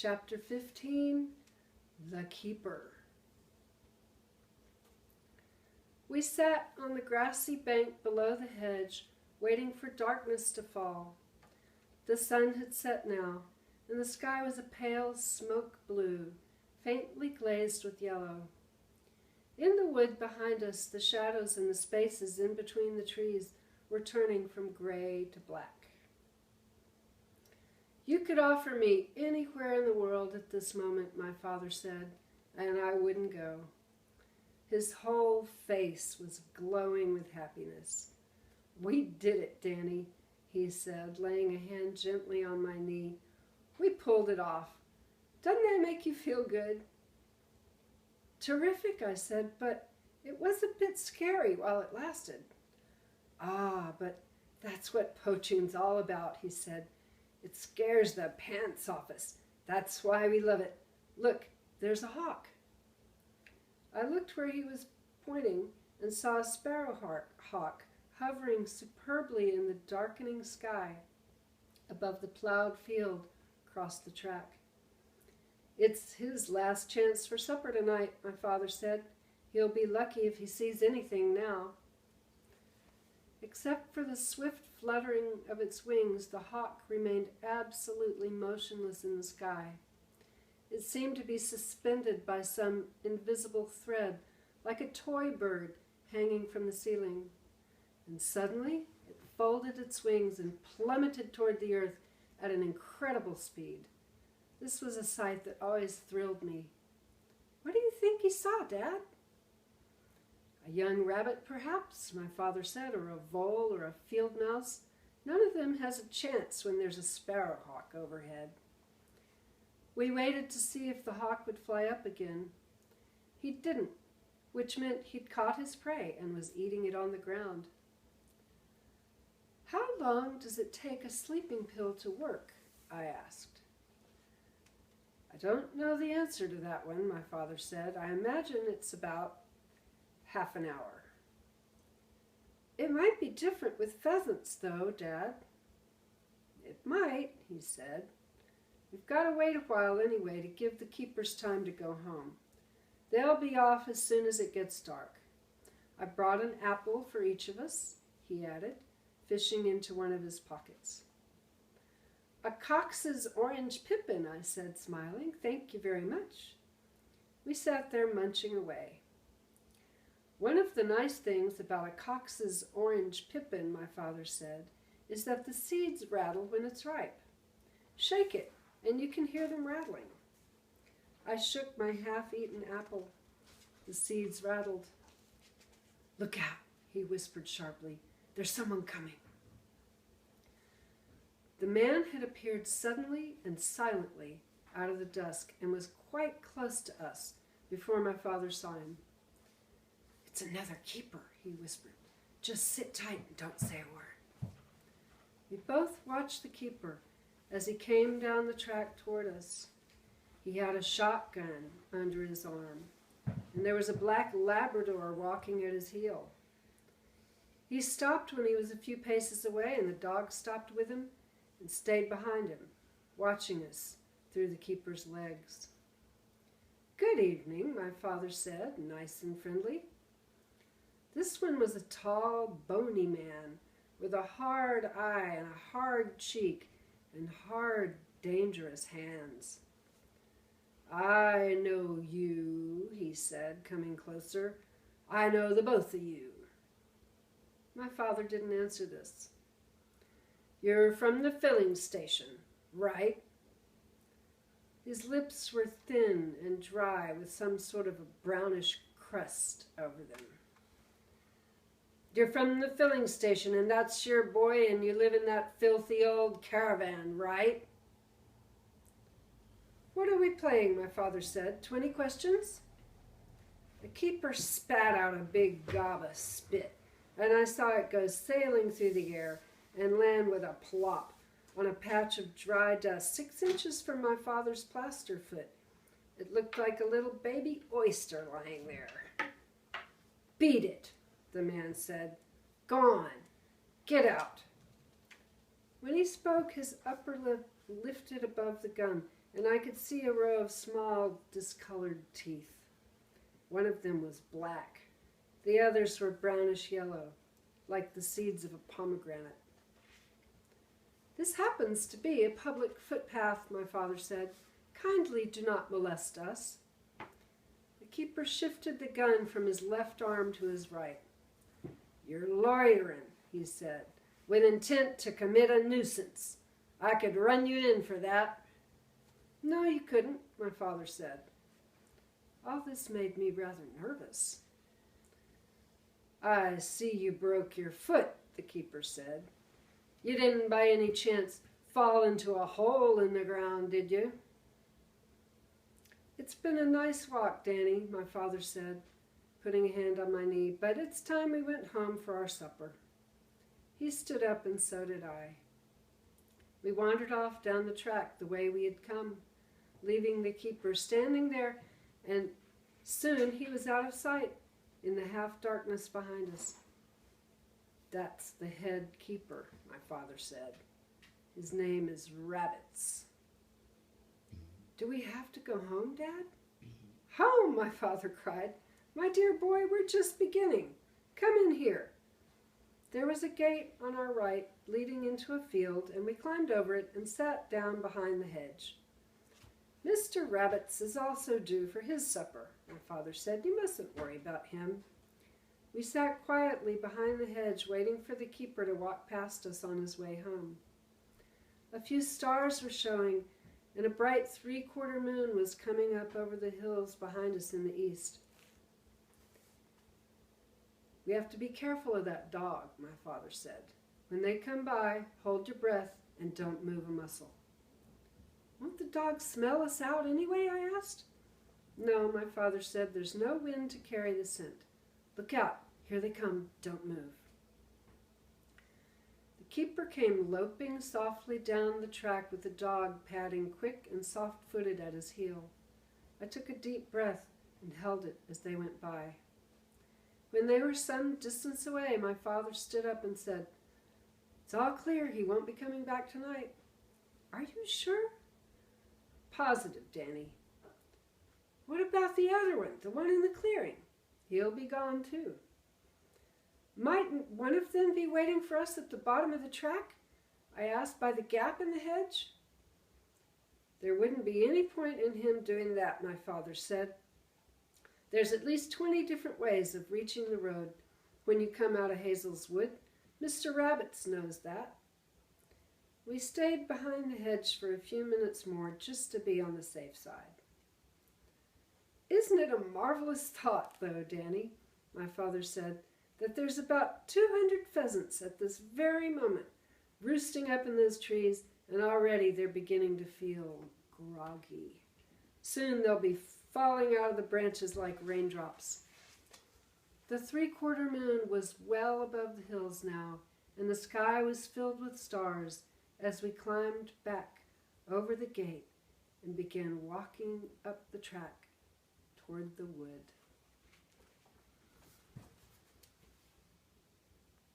Chapter 15, The Keeper. We sat on the grassy bank below the hedge, waiting for darkness to fall. The sun had set now, and the sky was a pale smoke blue, faintly glazed with yellow. In the wood behind us, the shadows and the spaces in between the trees were turning from gray to black. "You could offer me anywhere in the world at this moment," my father said, "and I wouldn't go." His whole face was glowing with happiness. "We did it, Danny," he said, laying a hand gently on my knee. "We pulled it off. Doesn't that make you feel good?" "Terrific," I said, "but it was a bit scary while it lasted." "Ah, but that's what poaching's all about," he said. "It scares the pants off us. That's why we love it. Look, there's a hawk." I looked where he was pointing and saw a sparrowhawk hovering superbly in the darkening sky above the plowed field across the track. "It's his last chance for supper tonight," my father said. "He'll be lucky if he sees anything now." Except for the swift fluttering of its wings, the hawk remained absolutely motionless in the sky. It seemed to be suspended by some invisible thread, like a toy bird hanging from the ceiling. And suddenly, it folded its wings and plummeted toward the earth at an incredible speed. This was a sight that always thrilled me. "What do you think he saw, Dad?" "A young rabbit, perhaps," my father said, "or a vole or a field mouse. None of them has a chance when there's a sparrowhawk overhead." We waited to see if the hawk would fly up again. He didn't, which meant he'd caught his prey and was eating it on the ground. "How long does it take a sleeping pill to work?" I asked. "I don't know the answer to that one," my father said. "I imagine it's about half an hour." "It might be different with pheasants, though, Dad." "It might," he said. "We've got to wait a while anyway to give the keepers time to go home. They'll be off as soon as it gets dark. I brought an apple for each of us," he added, fishing into one of his pockets. "A Cox's orange pippin," I said, smiling. "Thank you very much." We sat there munching away. "One of the nice things about a Cox's orange pippin," my father said, "is that the seeds rattle when it's ripe. Shake it, and you can hear them rattling." I shook my half-eaten apple. The seeds rattled. "Look out," he whispered sharply. "There's someone coming." The man had appeared suddenly and silently out of the dusk and was quite close to us before my father saw him. "It's another keeper," he whispered. "Just sit tight and don't say a word." We both watched the keeper as he came down the track toward us. He had a shotgun under his arm, and there was a black Labrador walking at his heel. He stopped when he was a few paces away, and the dog stopped with him and stayed behind him, watching us through the keeper's legs. "Good evening," my father said, nice and friendly. This one was a tall, bony man with a hard eye and a hard cheek and hard, dangerous hands. "I know you," he said, coming closer. "I know the both of you." My father didn't answer this. "You're from the filling station, right?" His lips were thin and dry with some sort of a brownish crust over them. "You're from the filling station, and that's your boy, and you live in that filthy old caravan, right?" "What are we playing?" my father said. 20 questions? The keeper spat out a big gob of spit, and I saw it go sailing through the air and land with a plop on a patch of dry dust 6 inches from my father's plaster foot. It looked like a little baby oyster lying there. "Beat it," the man said. "Go on. Get out." When he spoke, his upper lip lifted above the gun, and I could see a row of small, discolored teeth. One of them was black. The others were brownish yellow, like the seeds of a pomegranate. "This happens to be a public footpath," my father said. "Kindly do not molest us." The keeper shifted the gun from his left arm to his right. "You're loitering," he said, "with intent to commit a nuisance. I could run you in for that." "No, you couldn't," my father said. All this made me rather nervous. "I see you broke your foot," the keeper said. "You didn't by any chance fall into a hole in the ground, did you?" "It's been a nice walk, Danny," my father said, putting a hand on my knee, "but it's time we went home for our supper." He stood up, and so did I. We wandered off down the track the way we had come, leaving the keeper standing there, and soon he was out of sight in the half-darkness behind us. "That's the head keeper," my father said. "His name is Rabbits." "Do we have to go home, Dad?" "Home!" my father cried. "My dear boy, we're just beginning. Come in here." There was a gate on our right leading into a field, and we climbed over it and sat down behind the hedge. "Mr. Rabbits is also due for his supper," my father said. "You mustn't worry about him." We sat quietly behind the hedge, waiting for the keeper to walk past us on his way home. A few stars were showing, and a bright 3/4 moon was coming up over the hills behind us in the east. "We have to be careful of that dog," my father said. "When they come by, hold your breath and don't move a muscle." "Won't the dog smell us out anyway?" I asked. "No," my father said. "There's no wind to carry the scent. Look out, here they come, don't move." The keeper came loping softly down the track with the dog padding quick and soft-footed at his heel. I took a deep breath and held it as they went by. When they were some distance away, my father stood up and said, "It's all clear, he won't be coming back tonight." "Are you sure?" "Positive, Danny." "What about the other one, the one in the clearing?" "He'll be gone too." "Mightn't one of them be waiting for us at the bottom of the track?" I asked, "by the gap in the hedge?" "There wouldn't be any point in him doing that," my father said. "There's at least 20 different ways of reaching the road when you come out of Hazel's wood. Mr. Rabbits knows that." We stayed behind the hedge for a few minutes more, just to be on the safe side. "Isn't it a marvelous thought, though, Danny," my father said, "that there's about 200 pheasants at this very moment roosting up in those trees, and already they're beginning to feel groggy. Soon they'll be falling out of the branches like raindrops." The 3/4 moon was well above the hills now, and the sky was filled with stars as we climbed back over the gate and began walking up the track toward the wood.